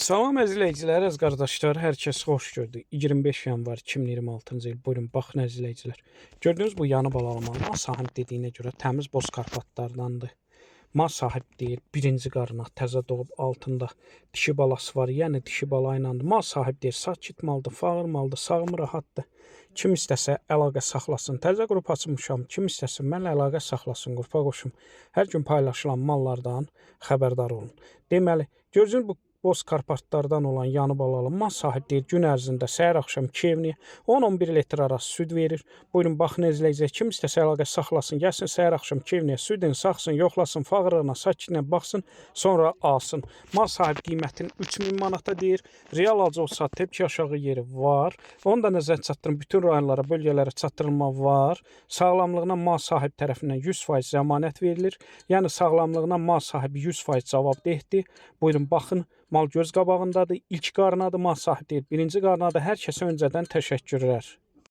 Salam əzizləyicilər, əziz qardaşlar, hər kəs xoş gördük. 25 yanvar 2026-cı il. Buyurun, baxın əzizləyicilər. Gördüyünüz bu yanı balalı mal, mal sahib dediyinə görə təmiz boz karpatlardandır. Mal sahib deyir, birinci qarınaq təzə doğub altında dişi balası var, yəni dişi bala ilandır. Mal sahib deyir, sakit maldır, fağır maldır, sağım rahatdır. Kim istəsə əlaqə saxlasın. Təzə qrup açmışam. Kim istəsə mənlə əlaqə saxlasın, qrupa qoşum. Hər gün paylaşılan mallardan xəbərdar olun. Deməli, gördüyünüz bu boz karpatlardan olan yanı balalı mal sahib deyir, gün ərzində səhər axşam 2 evniyə 10-11 litr arası süd verir. Buyurun, baxın izləyəcək. Kim istəsə əlaqə saxlasın, gəlsin səhər axşam 2 evniyə südün, saxsın, yoxlasın, fağırlığına, sakitlə baxsın, sonra alsın. Mal sahib qiymətini 3000 manata deyir. Real alıcı olsa tepki aşağı yeri var. Onu da nəzər çatdırın. Bütün rayonlara, bölgələrə çatdırılma var. Sağlamlığına mal sahib tərəfindən 100% zəmanət verilir. Yəni sağlamlığına mal sahibi 100% cavabdehdir. Buyurun, baxın. Mal göz qabağındadır. İlk qarnadır, mal sahib deyil. Birinci qarnadır. Hər kəsə öncədən təşəkkürlər.